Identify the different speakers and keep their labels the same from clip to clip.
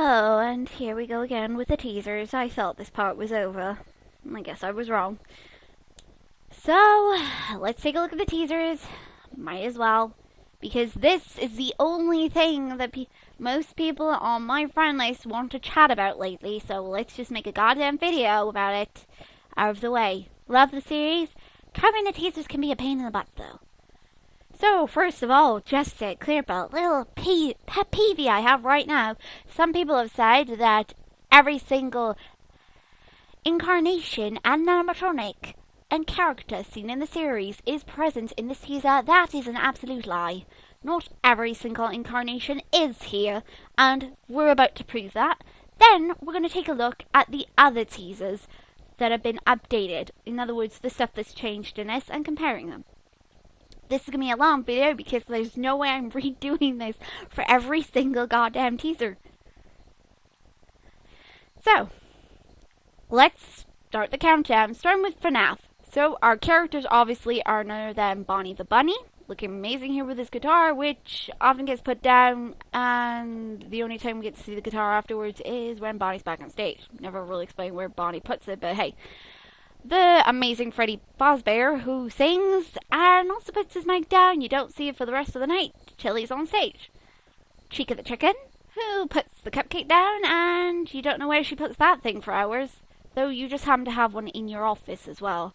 Speaker 1: Oh, and here we go again with the teasers. I thought this part was over. I guess I was wrong. So, let's take a look at the teasers. Might as well. Because this is the only thing that most people on my friend list want to chat about lately. So let's just make a goddamn video about it out of the way. Love the series. Covering the teasers can be a pain in the butt though. So, first of all, just to clear up a little pet peeve I have right now. Some people have said that every single incarnation, animatronic, and character seen in the series is present in this teaser. That is an absolute lie. Not every single incarnation is here, and we're about to prove that. Then, we're going to take a look at the other teasers that have been updated. In other words, the stuff that's changed in this, and comparing them. This is going to be a long video because there's no way I'm redoing this for every single goddamn teaser. So, let's start the countdown, starting with FNAF. So, our characters obviously are none other than Bonnie the Bunny, looking amazing here with his guitar, which often gets put down, and the only time we get to see the guitar afterwards is when Bonnie's back on stage. Never really explain where Bonnie puts it, but hey. The amazing Freddy Fazbear, who sings and also puts his mic down. You don't see it for the rest of the night till he's on stage. Chica the Chicken, who puts the cupcake down, and you don't know where she puts that thing for hours. Though you just happen to have one in your office as well.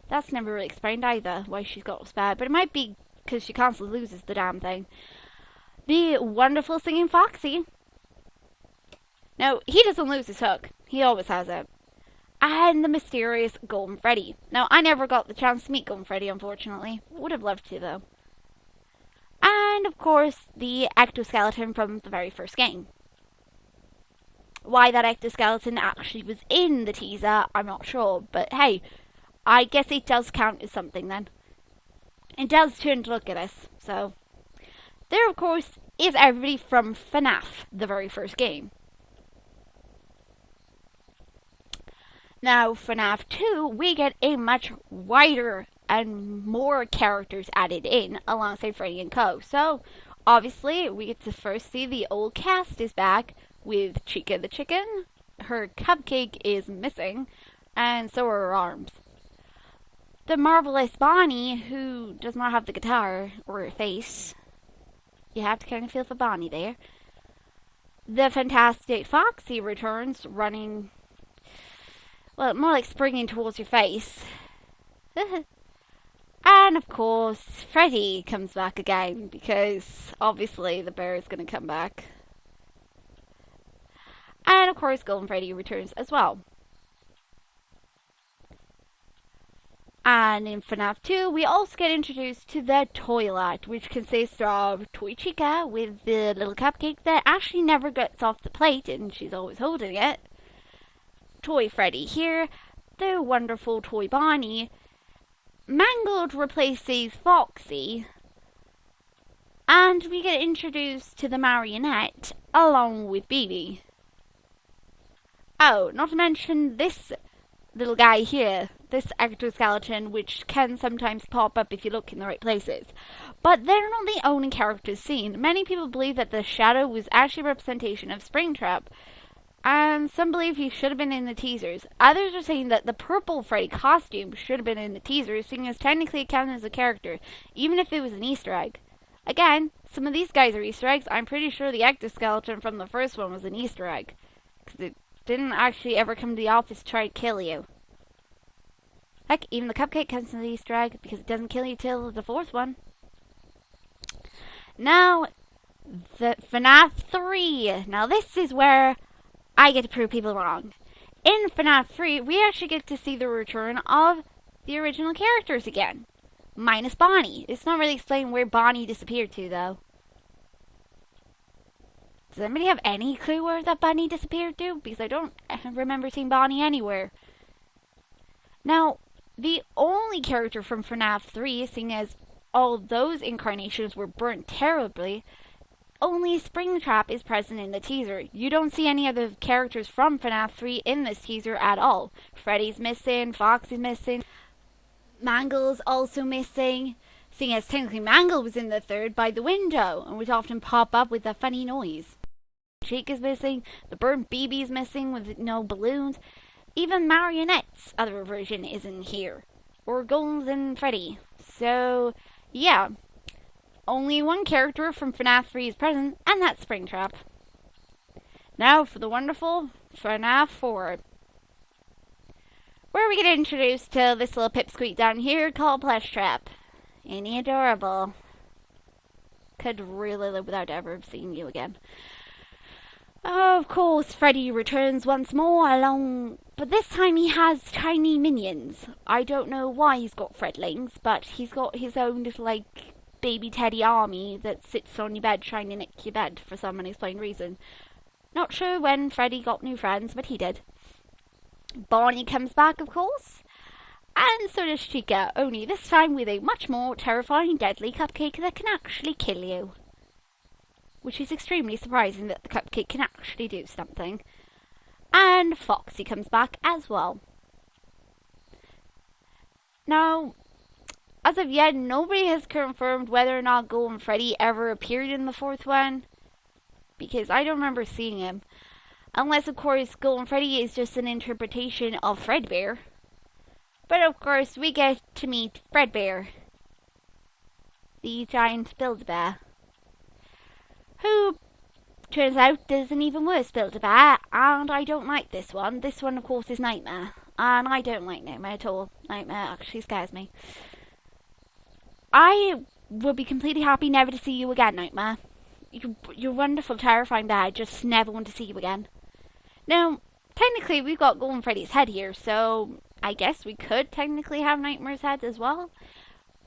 Speaker 1: That's never really explained either, why she's got a spare. But it might be because she constantly loses the damn thing. The wonderful singing Foxy. Now, he doesn't lose his hook. He always has it. And the mysterious Golden Freddy. Now, I never got the chance to meet Golden Freddy, unfortunately. Would have loved to, though. And, of course, the ectoskeleton from the very first game. Why that ectoskeleton actually was in the teaser, I'm not sure. But, hey, I guess it does count as something, then. It does turn to look at us, so. There, of course, is everybody from FNAF, the very first game. Now, FNAF 2, we get a much wider and more characters added in alongside Freddy and Co. So, obviously, we get to first see the old cast is back with Chica the Chicken. Her cupcake is missing, and so are her arms. The marvelous Bonnie, who does not have the guitar or her face. You have to kind of feel for Bonnie there. The fantastic Foxy returns, running... well, more like springing towards your face. And, of course, Freddy comes back again, because, obviously, the bear is going to come back. And, of course, Golden Freddy returns as well. And in FNAF 2, we also get introduced to the toilet, which consists of Toy Chica with the little cupcake that actually never gets off the plate, and she's always holding it. Toy Freddy here, the wonderful Toy Bonnie. Mangled replaces Foxy, and we get introduced to the marionette along with Beanie. Oh, not to mention this little guy here, this ectoskeleton, which can sometimes pop up if you look in the right places. But they're not the only characters seen. Many people believe that the shadow was actually a representation of Springtrap, and some believe he should have been in the teasers. Others are saying that the purple Freddy costume should have been in the teasers, seeing as technically it counts as a character, even if it was an Easter egg. Again, some of these guys are Easter eggs. I'm pretty sure the ectoskeleton from the first one was an Easter egg, because it didn't actually ever come to the office to try to kill you. Heck, even the cupcake counts as an Easter egg, because it doesn't kill you till the fourth one. Now, the FNAF 3. Now this is where I get to prove people wrong. In FNAF 3, we actually get to see the return of the original characters again. Minus Bonnie. It's not really explained where Bonnie disappeared to, though. Does anybody have any clue where that Bonnie disappeared to? Because I don't remember seeing Bonnie anywhere. Now, the only character from FNAF 3, seeing as all those incarnations were burnt terribly, only Springtrap is present in the teaser. You don't see any other characters from FNAF 3 in this teaser at all. Freddy's missing, Foxy's missing, Mangle's also missing, seeing as technically Mangle was in the third by the window, and would often pop up with a funny noise. Chica's missing, the burnt BB's missing with no balloons. Even Marionette's other version isn't here. Or Golden Freddy. So, yeah. Only one character from FNAF 3 is present, and that's Springtrap. Now for the wonderful FNAF 4. Where we get introduced to this little pipsqueak down here called Plushtrap. Ain't he adorable? Could really live without ever seeing you again. Of course, Freddy returns once more along, but this time he has tiny minions. I don't know why he's got Fredlings, but he's got his own little, like, baby teddy army that sits on your bed trying to nick your bed for some unexplained reason. Not sure when Freddy got new friends, but he did. Bonnie comes back, of course. And so does Chica, only this time with a much more terrifying, deadly cupcake that can actually kill you. Which is extremely surprising that the cupcake can actually do something. And Foxy comes back as well. Now, as of yet, nobody has confirmed whether or not Golden Freddy ever appeared in the fourth one. Because I don't remember seeing him. Unless, of course, Golden Freddy is just an interpretation of Fredbear. But, of course, we get to meet Fredbear, the giant Build-A-Bear, who, turns out, is an even worse Build-A-Bear, and I don't like this one. This one, of course, is Nightmare, and I don't like Nightmare at all. Nightmare actually scares me. I would be completely happy never to see you again, Nightmare. You're wonderful, terrifying bear. I just never want to see you again. Now, technically, we've got Golden Freddy's head here, so I guess we could technically have Nightmare's head as well.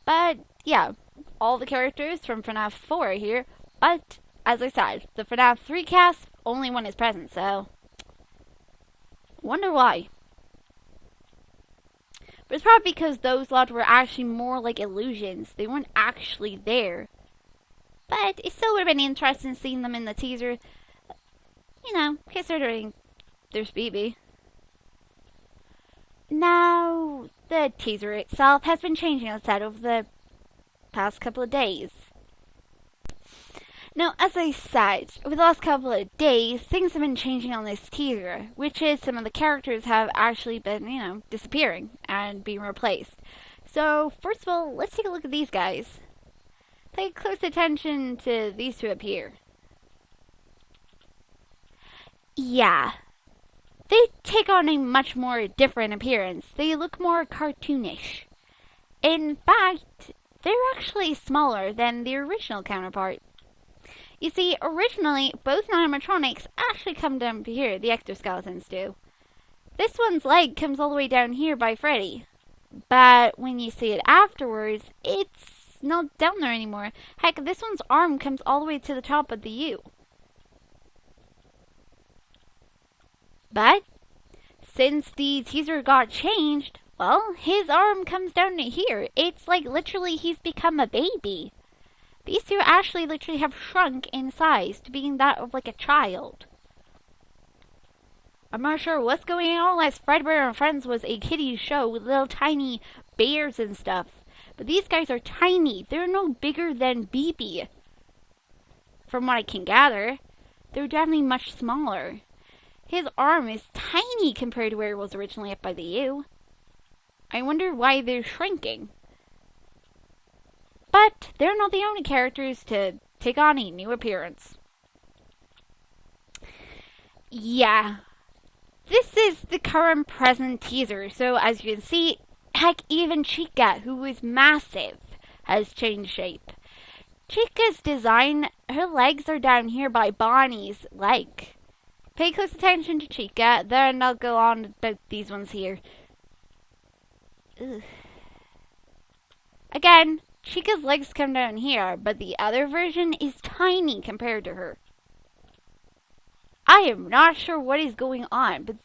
Speaker 1: But, yeah, all the characters from FNAF 4 are here. But, as I said, the FNAF 3 cast, only one is present, so wonder why. But it's probably because those lot were actually more like illusions. They weren't actually there. But it still would have been interesting seeing them in the teaser. You know, considering there's BB. Now, the teaser itself has been changing on set over the past couple of days. Now, as I said, over the last couple of days, things have been changing on this teaser, which is some of the characters have actually been, disappearing and being replaced. So, first of all, let's take a look at these guys. Pay close attention to these two up here. Yeah. They take on a much more different appearance. They look more cartoonish. In fact, they're actually smaller than the original counterpart. You see, originally, both animatronics actually come down to here, the exoskeletons do. This one's leg comes all the way down here by Freddy. But when you see it afterwards, it's not down there anymore. Heck, this one's arm comes all the way to the top of the U. But, since the teaser got changed, well, his arm comes down to here. It's like literally he's become a baby. These two actually literally have shrunk in size to being that of like a child. I'm not sure what's going on unless Fredbear and Friends was a kiddie show with little tiny bears and stuff. But these guys are tiny. They're no bigger than BB. From what I can gather, they're definitely much smaller. His arm is tiny compared to where it was originally up by the U. I wonder why they're shrinking. But they're not the only characters to take on a new appearance. Yeah. This is the current present teaser, so as you can see, heck, even Chica, who is massive, has changed shape. Chica's design, her legs are down here by Bonnie's leg. Pay close attention to Chica, then I'll go on about these ones here. Ugh. Again, Chica's legs come down here, but the other version is tiny compared to her. I am not sure what is going on, but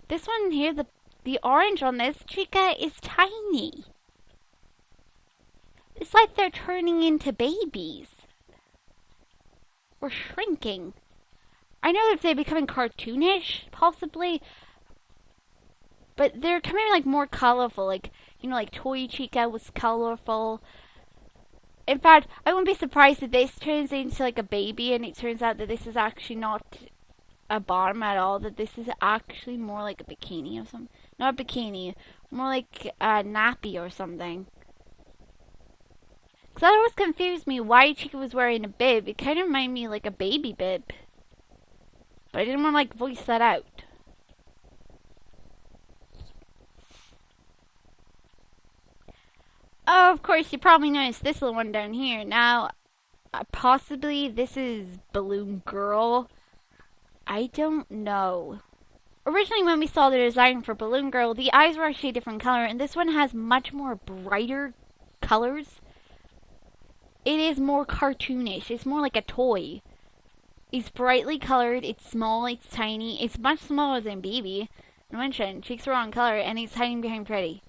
Speaker 1: this one here, the orange on this Chica is tiny. It's like they're turning into babies. Or shrinking. I know if they're becoming cartoonish, possibly, but they're coming like more colorful, like Toy Chica was colorful. In fact, I wouldn't be surprised if this turns into like a baby and it turns out that this is actually not a bottom at all, that this is actually more like a bikini or something. Not a bikini, more like a nappy or something. Because that always confused me why Chica was wearing a bib. It kind of reminded me like a baby bib. But I didn't want to like voice that out. Oh, of course, you probably noticed this little one down here. Now, possibly this is Balloon Girl. I don't know. Originally, when we saw the design for Balloon Girl, the eyes were actually a different color, and this one has much more brighter colors. It is more cartoonish. It's more like a toy. It's brightly colored, it's small, it's tiny, it's much smaller than Baby. I mentioned, cheeks are on color, and it's hiding behind Pretty.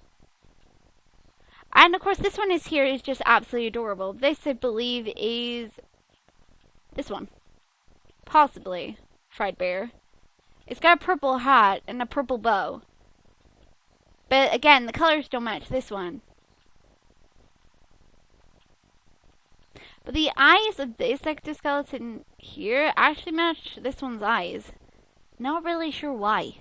Speaker 1: And of course, this one is here is just absolutely adorable. This, I believe, is this one. Possibly. Fried Bear. It's got a purple hat and a purple bow. But again, the colors don't match this one. But the eyes of this exoskeleton here actually match this one's eyes. Not really sure why.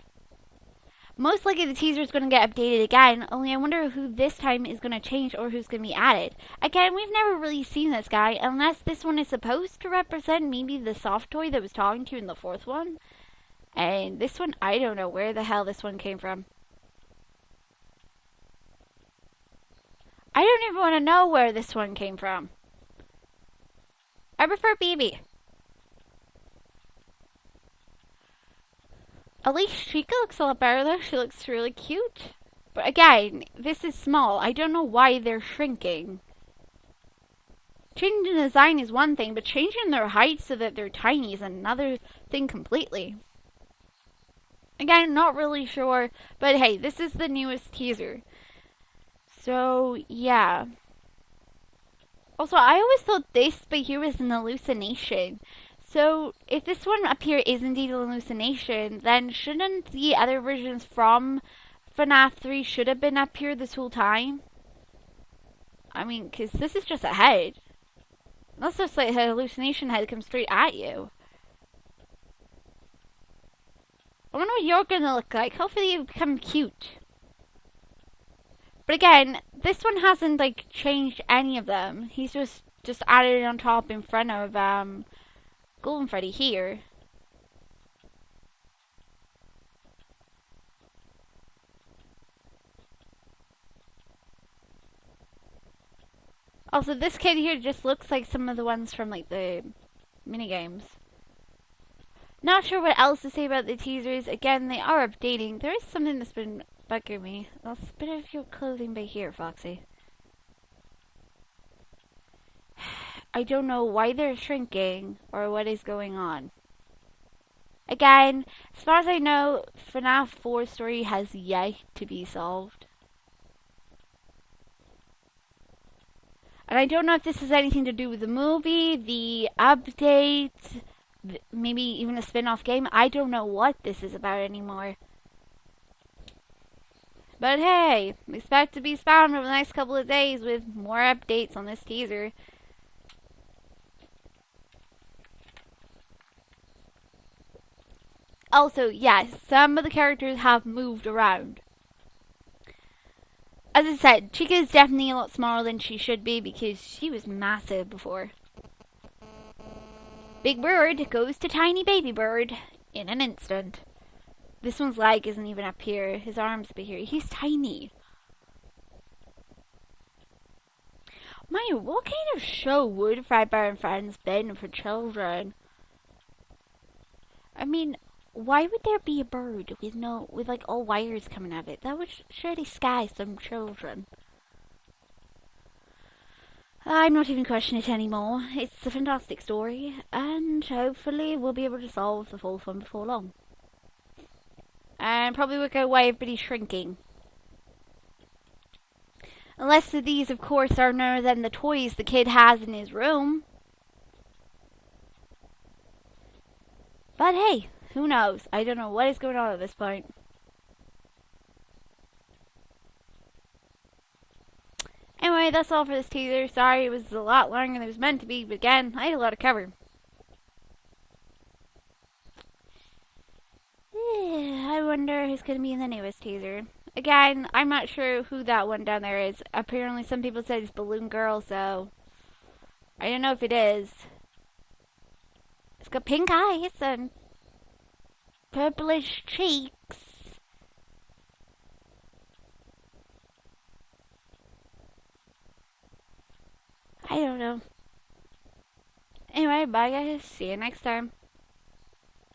Speaker 1: Most likely the teaser is going to get updated again, only I wonder who this time is going to change or who's going to be added. Again, we've never really seen this guy, unless this one is supposed to represent maybe the soft toy that was talking to you in the fourth one. And this one, I don't know where the hell this one came from. I don't even want to know where this one came from. I prefer Baby. At least Chica looks a lot better though. She looks really cute. But again, this is small. I don't know why they're shrinking. Changing the design is one thing, but changing their height so that they're tiny is another thing completely. Again, not really sure. But hey, this is the newest teaser. So, yeah. Also, I always thought this but here was an hallucination. So, if this one up here is indeed a hallucination, then shouldn't the other versions from FNAF 3 should have been up here this whole time? I mean, because this is just a head. That's just like a hallucination head comes straight at you. I wonder what you're gonna look like. Hopefully you become cute. But again, this one hasn't like changed any of them. He's just added it on top in front of Golden Freddy here. Also, this kid here just looks like some of the ones from like the minigames. Not sure what else to say about the teasers. Again, they are updating. There is something that's been bugging me. I'll spit out your clothing by here, Foxy. I don't know why they're shrinking or what is going on. Again, as far as I know, FNAF 4 story has yet to be solved. And I don't know if this has anything to do with the movie, the update, maybe even a spin-off game. I don't know what this is about anymore. But hey, expect to be spammed over the next couple of days with more updates on this teaser. Also, yes, some of the characters have moved around. As I said, Chica is definitely a lot smaller than she should be because she was massive before. Big Bird goes to Tiny Baby Bird in an instant. This one's leg isn't even up here. His arm's up here. He's tiny. Mind you, what kind of show would Fredbear and Friends been for children? I mean, why would there be a bird with like all wires coming out of it? That would surely scare some children. I'm not even questioning it anymore. It's a fantastic story, and hopefully we'll be able to solve the fourth one before long. And probably work out why everybody's shrinking. Unless these, of course, are none than the toys the kid has in his room. But hey, who knows? I don't know what is going on at this point. Anyway, that's all for this teaser. Sorry, it was a lot longer than it was meant to be, but again, I had a lot of cover. wonder who's gonna be in the newest teaser. Again, I'm not sure who that one down there is. Apparently, some people said it's Balloon Girl, so I don't know if it is. It's got pink eyes and purplish cheeks. I don't know. Anyway, bye guys. See you next time.